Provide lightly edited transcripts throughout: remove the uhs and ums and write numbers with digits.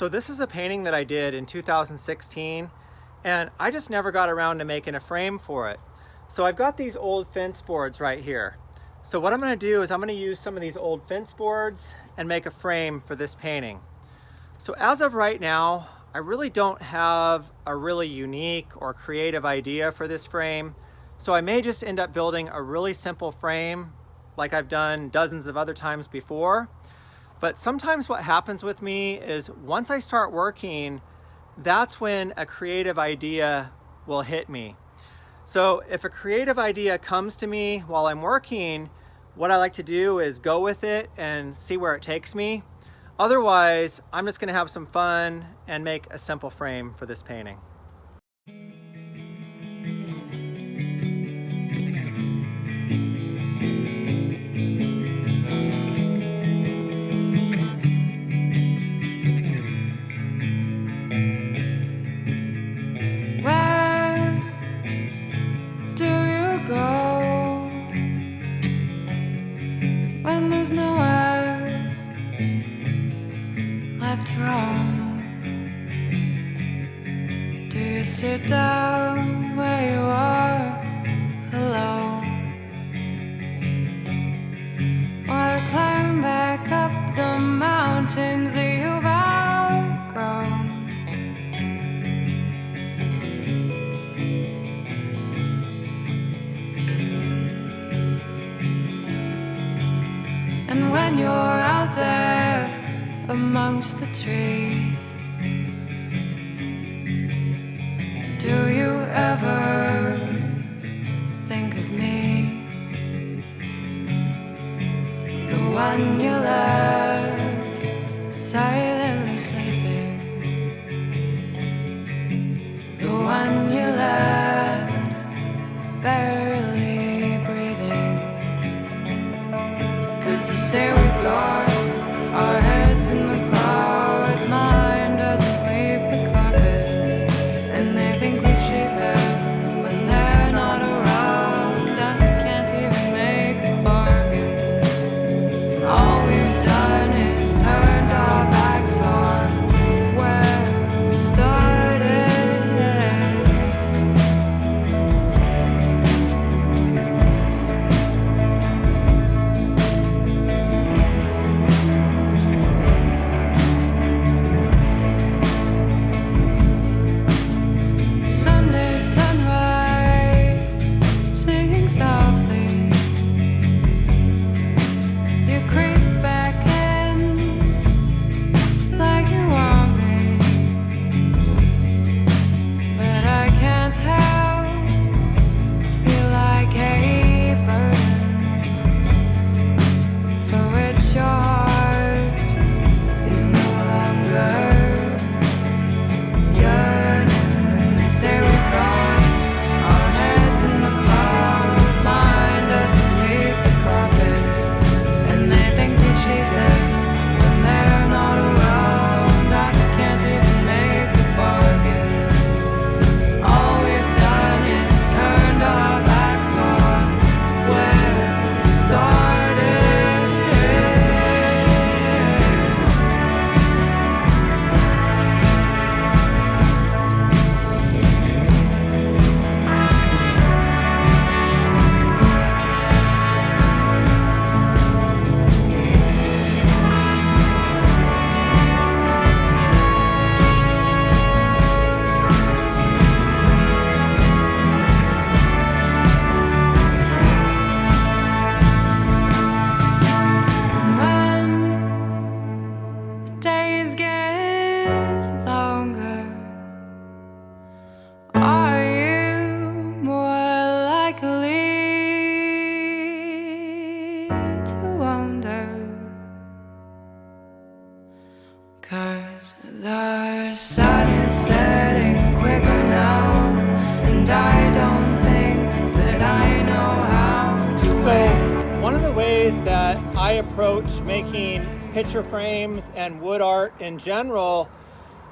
So this is a painting that I did in 2016, and I just never got around to making a frame for it. So I've got these old fence boards right here. So what I'm going to do is I'm going to use some of these old fence boards and make a frame for this painting. So as of right now, I really don't have a really unique or creative idea for this frame. So I may just end up building a really simple frame like I've done dozens of other times before. But sometimes what happens with me is once I start working, that's when a creative idea will hit me. So if a creative idea comes to me while I'm working, what I like to do is go with it and see where it takes me. Otherwise, I'm just gonna have some fun and make a simple frame for this painting. When there's nowhere left to roam, do you sit down where you are alone, or climb back up the mountains that you've outgrown? And when you're out there amongst the trees, do you ever think of me? The one you left silently sleeping, the one you left barely breathing. 'Cause they say we got our heads in the clouds, mine doesn't leave the carpet, and they think we cheat them when they're not around. I can't even make a bargain. All we've done is turned our backs on where we started. Sunday sunrise, singing softly. You creep back in like you want me, but I can't help feel like a burden for which your heart is no longer yearning. They say we've got our heads in the clouds, mine doesn't leave the carpet, and they think we cheat them when they're not around. I can't even make a bargain. All we've done is turned our backs on where it started. When the days get longer, are you more likely to wander? 'Cause the sun is setting quicker now, and I don't think that I know how to So wait. one of the ways that I approach making picture frames and wood art in general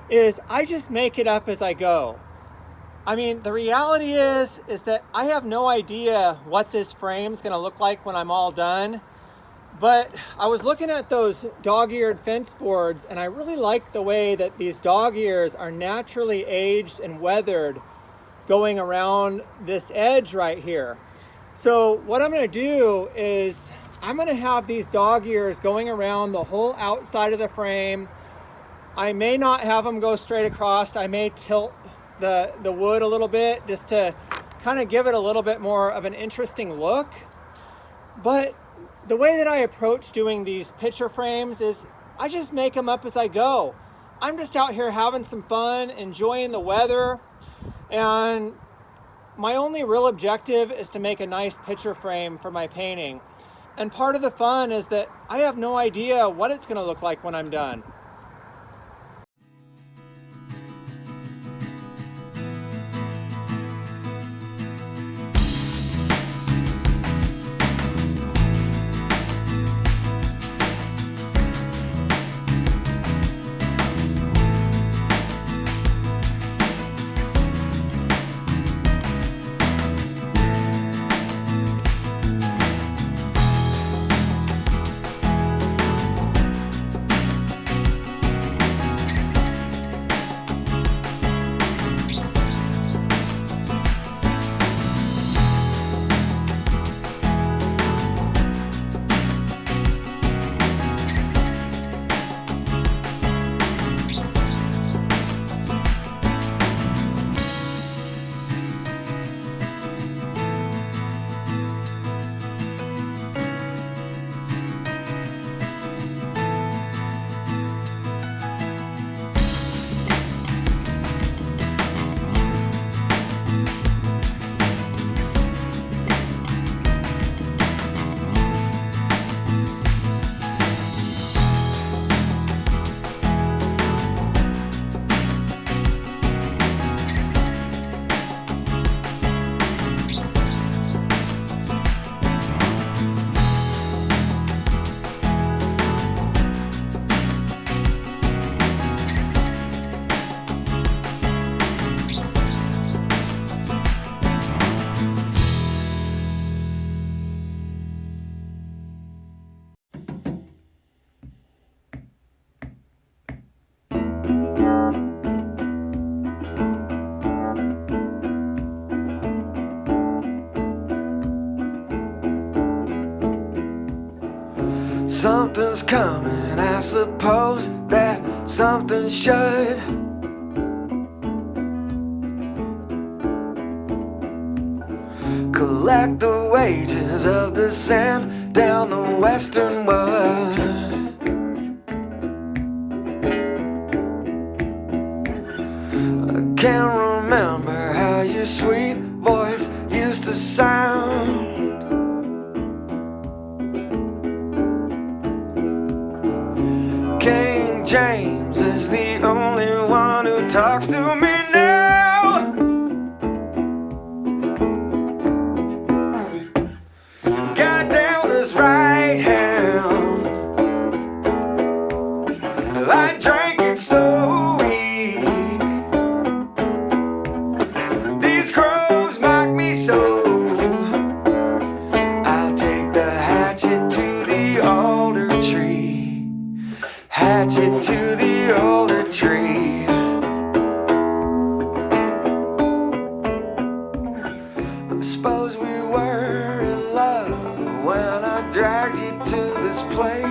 is I just make it up as I go. I mean, the reality is that I have no idea what this frame's gonna look like when I'm all done, But I was looking at those dog-eared fence boards, and I really like the way that these dog ears are naturally aged and weathered going around this edge right here. So what I'm going to do is I'm going to have these dog ears going around the whole outside of the frame. I may not have them go straight across. I may tilt the wood a little bit just to kind of give it a little bit more of an interesting look. But the way that I approach doing these picture frames is I just make them up as I go. I'm just out here having some fun, enjoying the weather, and my only real objective is to make a nice picture frame for my painting. And part of the fun is that I have no idea what it's going to look like when I'm done. Something's coming, I suppose that something should. Collect the wages of the sand down the western wood. I can't remember how your sweet voice used to sound. King James is the only one who talks to me now. Got down this right hand, I drank it so weak. These crows mock me so. I'll take the hatchet to the alder tree. Hatchet to the older tree. I suppose we were in love when I dragged you to this place.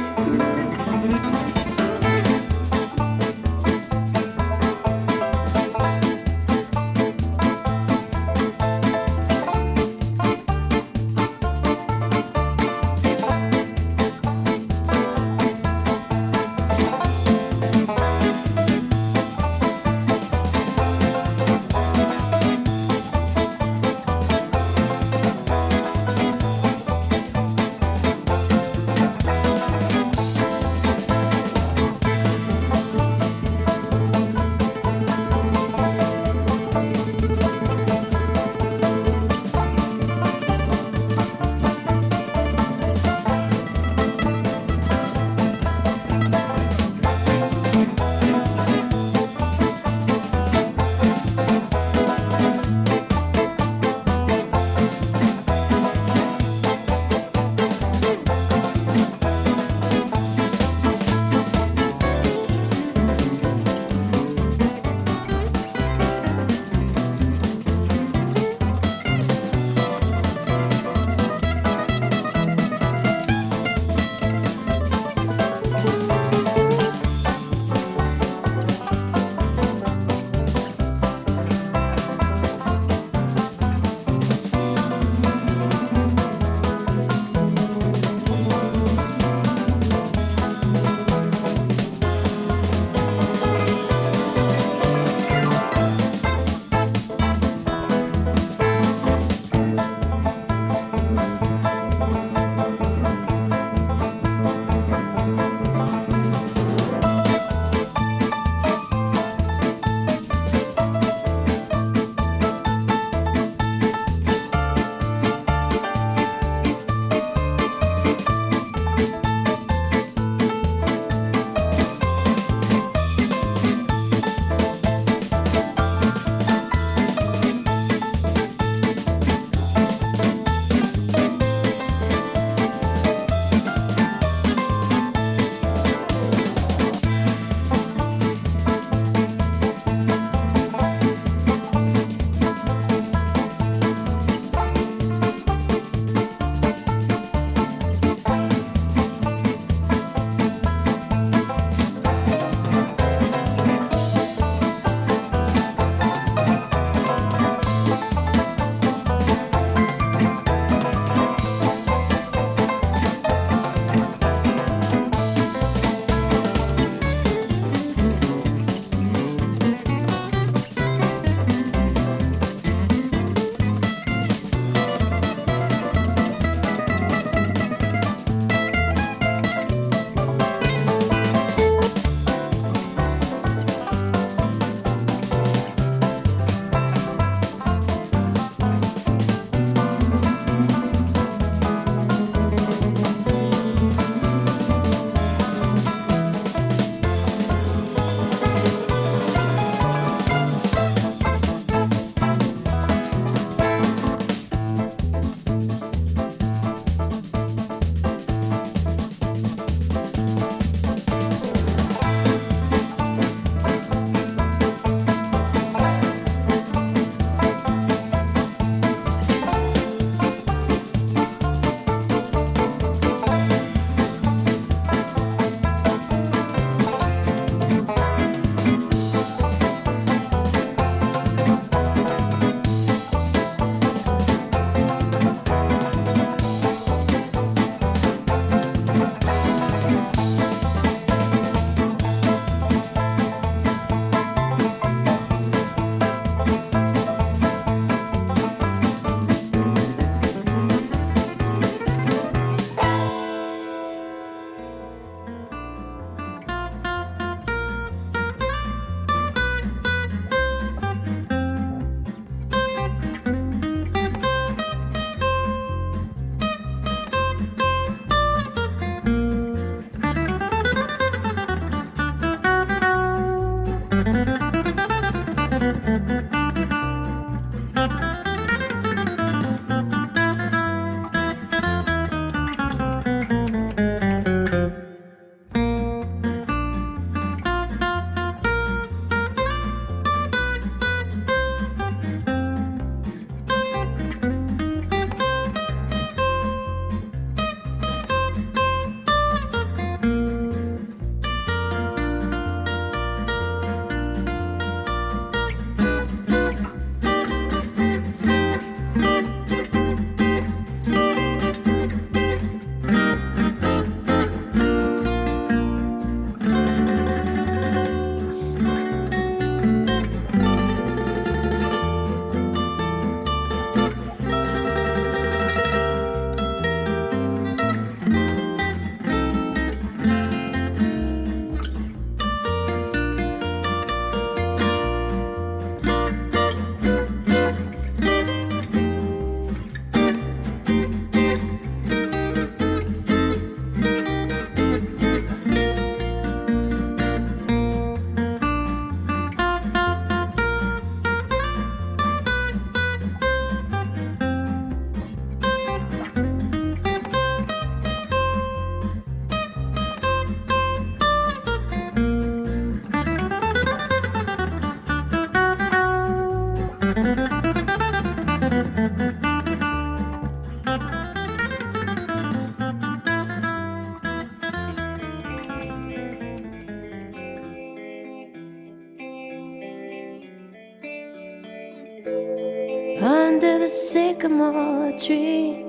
under the sycamore tree.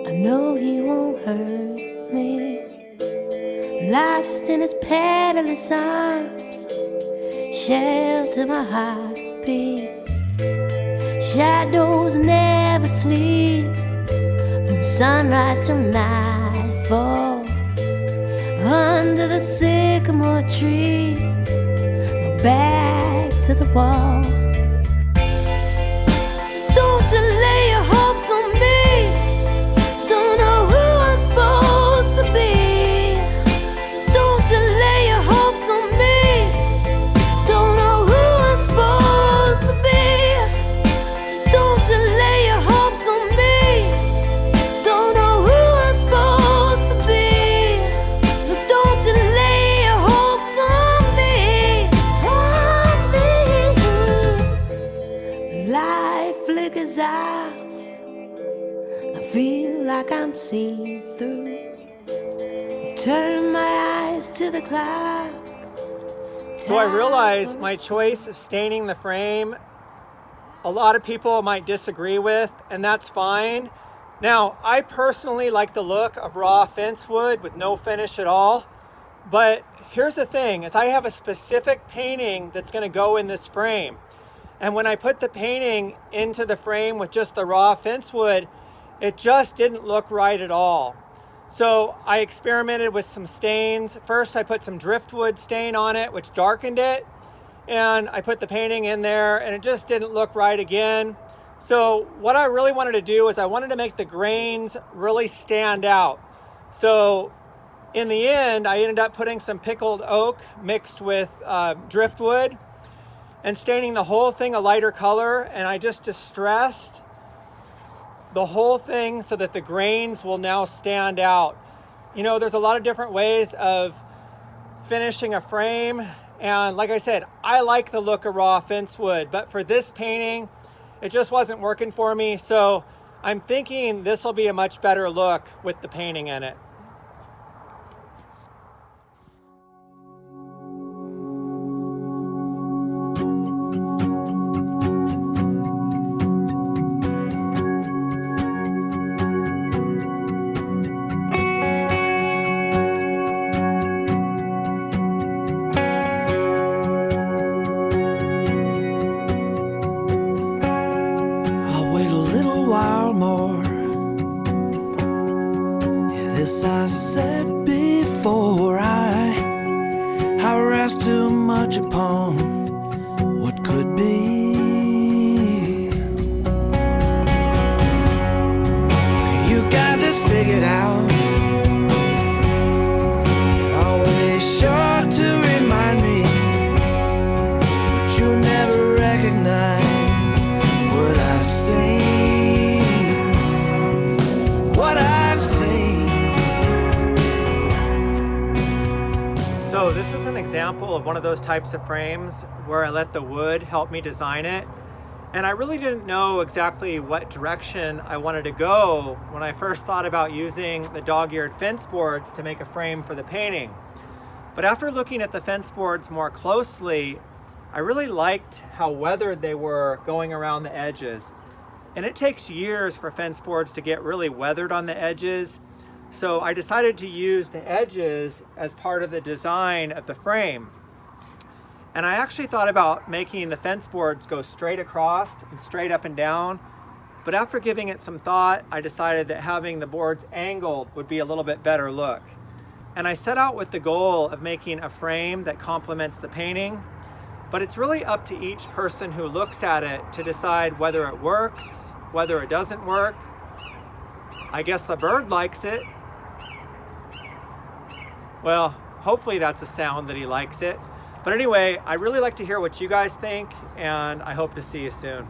I know he won't hurt me. Lost in his perilous arms, shelter my heartbeat. Shadows never sleep, from sunrise till nightfall. Under the sycamore tree, my back to the wall. So don't you lay your hopes on me. Don't know who I'm supposed to be. So don't you lay your hopes on me. Don't know who I'm supposed to be. So don't you lay your hopes on me. Don't know who I'm supposed to be. No, don't you lay your hopes on me. On me. The light flickers off. I feel like I'm seeing through. Turn my eyes to the cloud. So I realize my choice of staining the frame, a lot of people might disagree with, and that's fine. Now, I personally like the look of raw fence wood with no finish at all. But here's the thing, is I have a specific painting that's gonna go in this frame. And when I put the painting into the frame with just the raw fence wood, it just didn't look right at all. So I experimented with some stains. First, I put some driftwood stain on it, which darkened it. And I put the painting in there and it just didn't look right again. So what I really wanted to do is I wanted to make the grains really stand out. So in the end, I ended up putting some pickled oak mixed with driftwood and staining the whole thing a lighter color. And I just distressed the whole thing so that the grains will now stand out. You know, there's a lot of different ways of finishing a frame. And like I said, I like the look of raw fence wood, but for this painting, it just wasn't working for me. So I'm thinking this will be a much better look with the painting in it. This I said before, I rest too much upon what could be. You got this figured out, always sure to remind me, but you'll never recognize what I've seen, what I've seen. So this is an example of one of those types of frames where I let the wood help me design it. And I really didn't know exactly what direction I wanted to go when I first thought about using the dog-eared fence boards to make a frame for the painting. But after looking at the fence boards more closely, I really liked how weathered they were going around the edges. And it takes years for fence boards to get really weathered on the edges. So I decided to use the edges as part of the design of the frame. And I actually thought about making the fence boards go straight across and straight up and down. But after giving it some thought, I decided that having the boards angled would be a little bit better look. And I set out with the goal of making a frame that complements the painting. But it's really up to each person who looks at it to decide whether it works, whether it doesn't work. I guess the bird likes it. Well, hopefully that's a sound that he likes it. But anyway, I really like to hear what you guys think, and I hope to see you soon.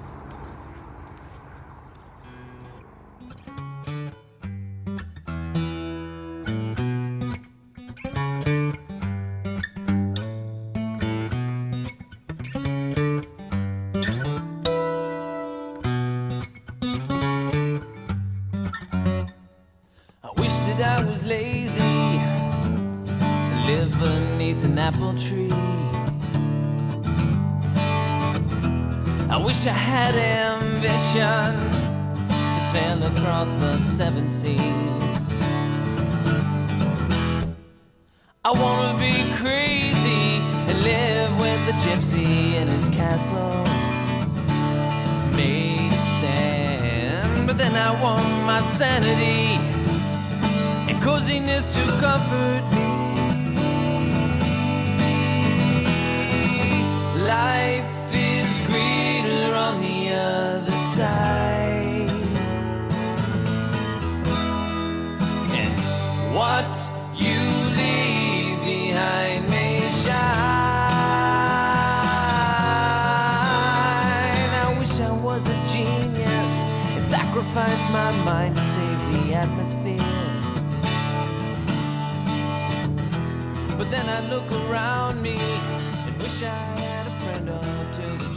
I wish that I was lazy, live beneath an apple tree. I wish I had ambition to sail across the 7 seas. I wanna be crazy and live with the gypsy in his castle made of sand. But then I want my sanity and coziness to comfort me. Life is greener on the other side, and what you leave behind may shine. I wish I was a genius and sacrificed my mind to save the atmosphere. But then I look around me and wish I had a friend or two to